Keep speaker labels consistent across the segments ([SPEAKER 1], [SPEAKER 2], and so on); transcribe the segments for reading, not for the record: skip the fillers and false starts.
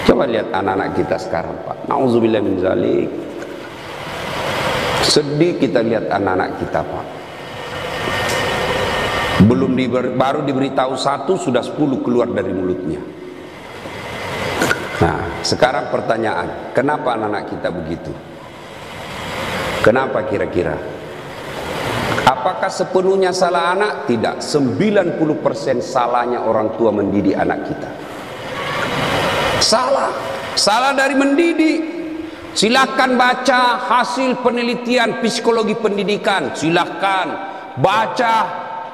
[SPEAKER 1] Coba lihat anak-anak kita sekarang, Pak. Nauzubillah min zalik. Sedih kita lihat anak-anak kita, Pak. Baru diberitahu satu, sudah 10 keluar dari mulutnya. Nah, sekarang pertanyaan, kenapa anak-anak kita begitu? Kenapa kira-kira? Apakah sepenuhnya salah anak? Tidak. 90% salahnya orang tua mendidik anak kita. Salah dari mendidik. Silakan baca hasil penelitian psikologi pendidikan. Silakan baca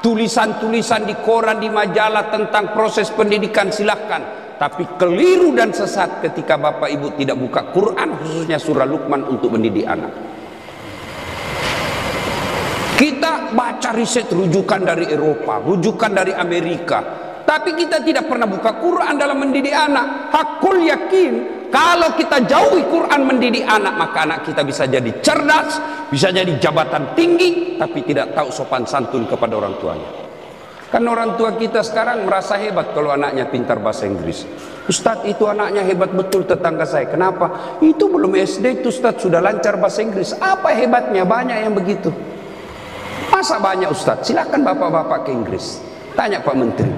[SPEAKER 1] tulisan-tulisan di koran, di majalah tentang proses pendidikan. Silakan. Tapi keliru dan sesat ketika bapak ibu tidak buka Quran, khususnya surah Luqman untuk mendidik anak. Kita baca riset rujukan dari Eropa, rujukan dari Amerika, tapi kita tidak pernah buka Quran dalam mendidik anak. Hakul yakin, kalau kita jauhi Quran mendidik anak, maka anak kita bisa jadi cerdas, bisa jadi jabatan tinggi, tapi tidak tahu sopan santun kepada orang tuanya. Kan orang tua kita sekarang merasa hebat kalau anaknya pintar bahasa Inggris. Ustadz, itu anaknya hebat betul tetangga saya. Kenapa? Itu belum SD itu Ustadz sudah lancar bahasa Inggris. Apa hebatnya? Banyak yang begitu. Masa banyak Ustadz? Silakan bapak-bapak ke Inggris. Tanya Pak Menteri.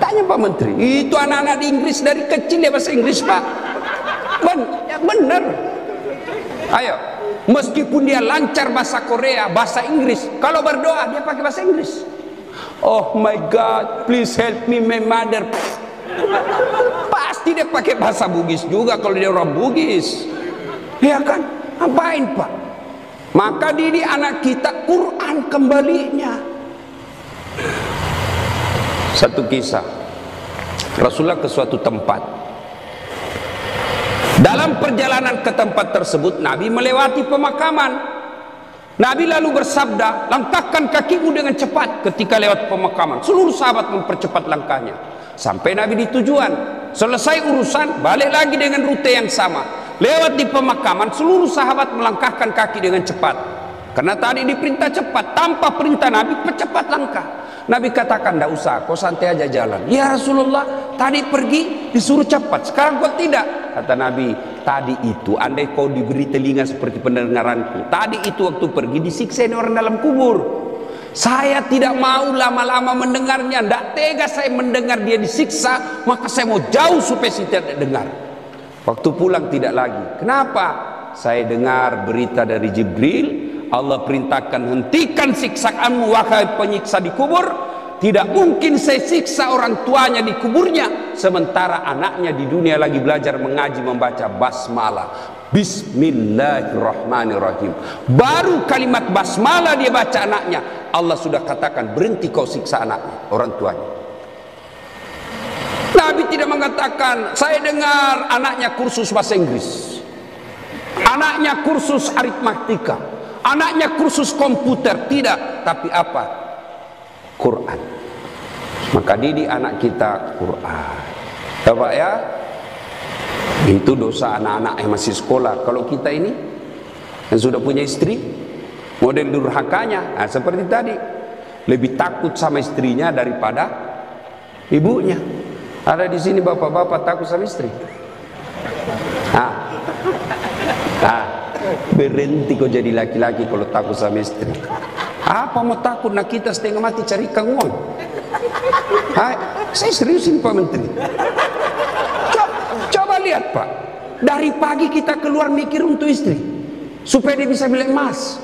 [SPEAKER 1] Tanya Pak Menteri. Itu anak-anak di Inggris dari kecil ya bahasa Inggris, Pak. Bener. Ayo. Meskipun dia lancar bahasa Korea, bahasa Inggris, kalau berdoa dia pakai bahasa Inggris. Oh my God, please help me my mother. Pasti dia pakai bahasa Bugis juga kalau dia orang Bugis. Ya kan? Ngapain, Pak? Maka didik anak kita Quran kembalinya. Satu kisah, Rasulullah ke suatu tempat. Dalam perjalanan ke tempat tersebut, Nabi melewati pemakaman. Nabi lalu bersabda, langkahkan kakimu dengan cepat ketika lewat pemakaman. Seluruh sahabat mempercepat langkahnya. Sampai Nabi di tujuan. Selesai urusan, balik lagi dengan rute yang sama. Lewat di pemakaman, seluruh sahabat melangkahkan kaki dengan cepat. Karena tadi diperintah cepat, tanpa perintah Nabi, percepat langkah. Nabi katakan, tidak usah, kau santai aja jalan. Ya Rasulullah, tadi pergi disuruh cepat, sekarang kau tidak. Kata Nabi, tadi itu andai kau diberi telinga seperti pendengaranku, tadi itu waktu pergi disiksa ini orang dalam kubur. Saya tidak mau lama-lama mendengarnya, tidak tega saya mendengar dia disiksa, maka saya mau jauh supaya saya tidak dengar. Waktu pulang tidak lagi. Kenapa? Saya dengar berita dari Jibril, Allah perintahkan hentikan siksaanmu wahai penyiksa di kubur. Tidak mungkin saya siksa orang tuanya di kuburnya sementara anaknya di dunia lagi belajar mengaji membaca basmalah. Bismillahirrahmanirrahim. Baru kalimat basmalah dia baca anaknya, Allah sudah katakan berhenti kau siksa anaknya, orang tuanya. Nabi tidak mengatakan, saya dengar anaknya kursus bahasa Inggris, anaknya kursus aritmatika, anaknya kursus komputer. Tidak, tapi apa? Quran. Maka didik anak kita Quran. Bapak ya, itu dosa anak-anak yang masih sekolah. Kalau kita ini yang sudah punya istri, model durhakanya, nah, seperti tadi, lebih takut sama istrinya daripada ibunya. Ada di sini bapak-bapak takut sama istri. Berhenti kau jadi laki-laki kalau takut sama istri. Apa mau takut? Nah kita setengah mati carikan uang. Saya seriusin Pak Menteri. Coba lihat Pak. Dari pagi kita keluar mikir untuk istri, supaya dia bisa beli emas,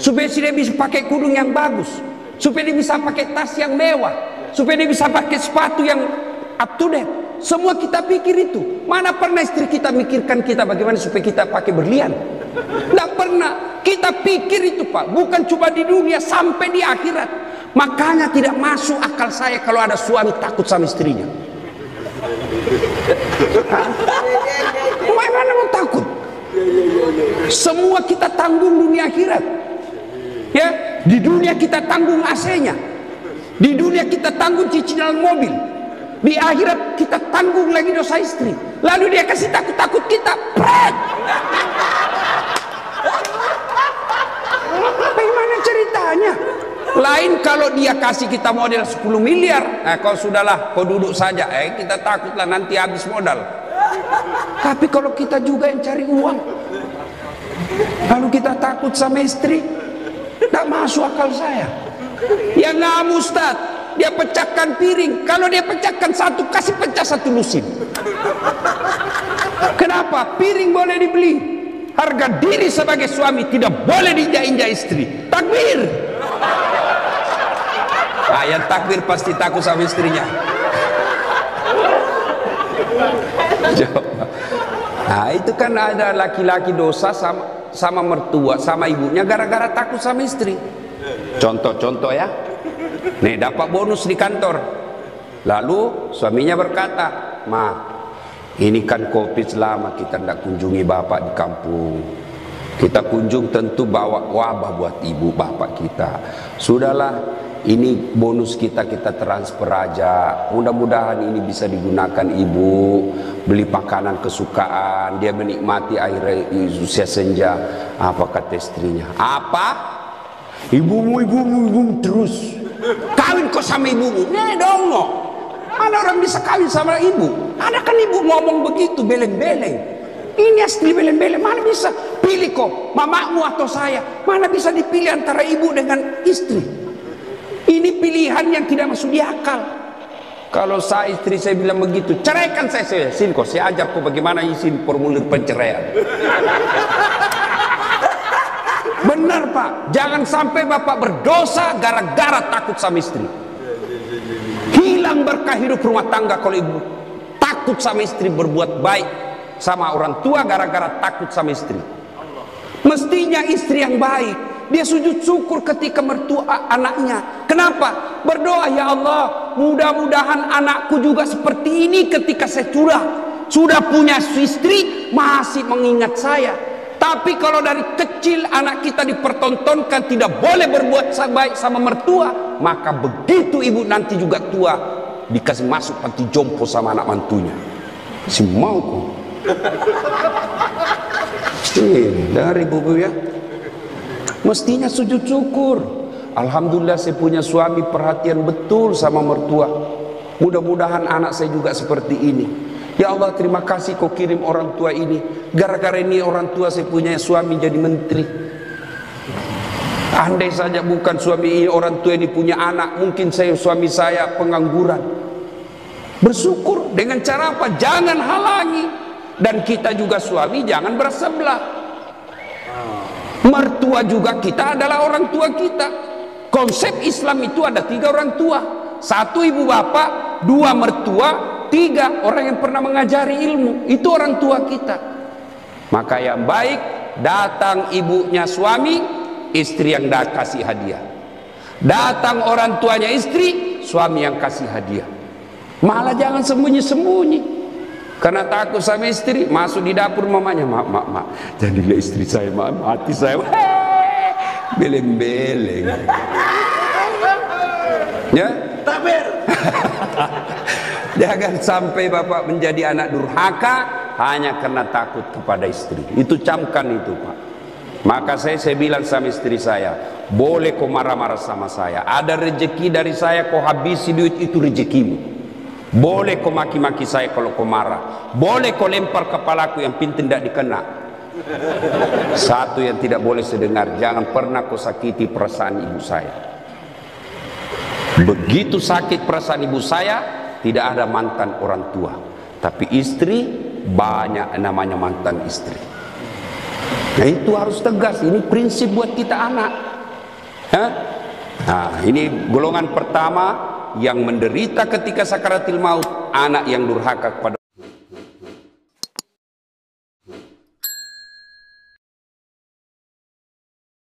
[SPEAKER 1] supaya dia bisa pakai kudung yang bagus, supaya dia bisa pakai tas yang mewah, supaya dia bisa pakai sepatu yang up to date. Semua kita pikir itu. Mana pernah istri kita mikirkan kita bagaimana supaya kita pakai berlian? Tidak pernah. Kita pikir itu Pak, bukan cuma di dunia, sampai di akhirat. Makanya tidak masuk akal saya kalau ada suami takut sama istrinya. Mana mau takut? Semua kita tanggung dunia akhirat. Ya, di dunia kita tanggung AC-nya. Di dunia kita tanggung cicilan mobil. Di akhirat kita tanggung lagi dosa istri. Lalu dia kasih takut-takut kita. Pret! Bagaimana ceritanya? Lain kalau dia kasih kita modal 10 miliar. Nah, kau sudahlah, kau duduk saja. Kita takutlah nanti habis modal. Tapi kalau kita juga yang cari uang, lalu kita takut sama istri, tidak masuk akal saya. Yang ngamu Ustaz, dia pecahkan piring. Kalau dia pecahkan satu, kasih pecah satu lusin. Kenapa? Piring boleh dibeli, harga diri sebagai suami tidak boleh diinjak-injak istri. Takbir. Yang takbir pasti takut sama istrinya. Nah itu kan ada laki-laki dosa sama mertua, sama ibunya gara-gara takut sama istri. Contoh-contoh ya. Nih dapat bonus di kantor. Lalu suaminya berkata, "Ma, ini kan COVID lama kita tidak kunjungi bapak di kampung. Kita kunjung tentu bawa wabah buat ibu bapak kita. Sudahlah, ini bonus kita transfer aja. Mudah-mudahan ini bisa digunakan ibu beli makanan kesukaan, dia menikmati air usia senja." Apa kata istrinya? "Apa? Ibumu terus kawin kok sama ibumu?" Nih dong, no. Mana orang bisa kawin sama ibu? Ada kan ibu ngomong begitu, beleng-beleng. Ini asli beleng-beleng. Mana bisa pilih kok mamamu atau saya? Mana bisa dipilih antara ibu dengan istri? Ini pilihan yang tidak masuk di akal. Kalau saya istri saya bilang begitu, ceraikan saya. Sini kok saya ajar kok bagaimana isi formulir penceraian. Benar Pak, jangan sampai bapak berdosa gara-gara takut sama istri. Hilang berkah hidup rumah tangga kalau ibu takut sama istri berbuat baik sama orang tua gara-gara takut sama istri. Mestinya istri yang baik, dia sujud syukur ketika mertua anaknya. Kenapa? Berdoa, "Ya Allah, mudah-mudahan anakku juga seperti ini ketika saya sudah punya istri, masih mengingat saya." Tapi kalau dari kecil anak kita dipertontonkan tidak boleh berbuat baik sama mertua, maka begitu ibu nanti juga tua dikasih masuk panti jompo sama anak mantunya. Si mau kok. Dari ibu ya. Mestinya sujud syukur. Alhamdulillah saya punya suami perhatian betul sama mertua. Mudah-mudahan anak saya juga seperti ini. Ya Allah, terima kasih kau kirim orang tua ini. Gara-gara ini orang tua saya punya suami jadi menteri. Andai saja bukan suami ini, orang tua ini punya anak, mungkin suami saya pengangguran. Bersyukur dengan cara apa? Jangan halangi. Dan kita juga suami jangan bersebelah. Mertua juga kita adalah orang tua kita. Konsep Islam itu ada 3 orang tua. 1 ibu bapak, 2 mertua, 3 orang yang pernah mengajari ilmu. Itu orang tua kita. Maka yang baik, datang ibunya suami, istri yang kasih hadiah. Datang orang tuanya istri, suami yang kasih hadiah. Malah jangan sembunyi-sembunyi. Karena takut sama istri, masuk di dapur mamanya, "Mak, jadilah istri saya, mati saya." Beleng-beleng. Ya? Takbir. Jangan sampai bapak menjadi anak durhaka hanya karena takut kepada istri. Itu camkan itu Pak. Maka saya bilang sama istri saya, boleh kau marah-marah sama saya, ada rezeki dari saya, kau habisi duit itu rezekimu. Boleh kau maki-maki saya kalau kau marah, boleh kau lempar kepalaku yang penting tidak dikena. Satu yang tidak boleh saya dengar, jangan pernah kau sakiti perasaan ibu saya. Begitu sakit perasaan ibu saya, tidak ada mantan orang tua, tapi istri banyak namanya mantan istri. Nah itu harus tegas, ini prinsip buat kita anak. Nah ini golongan pertama yang menderita ketika sakaratil maut, anak yang durhaka kepada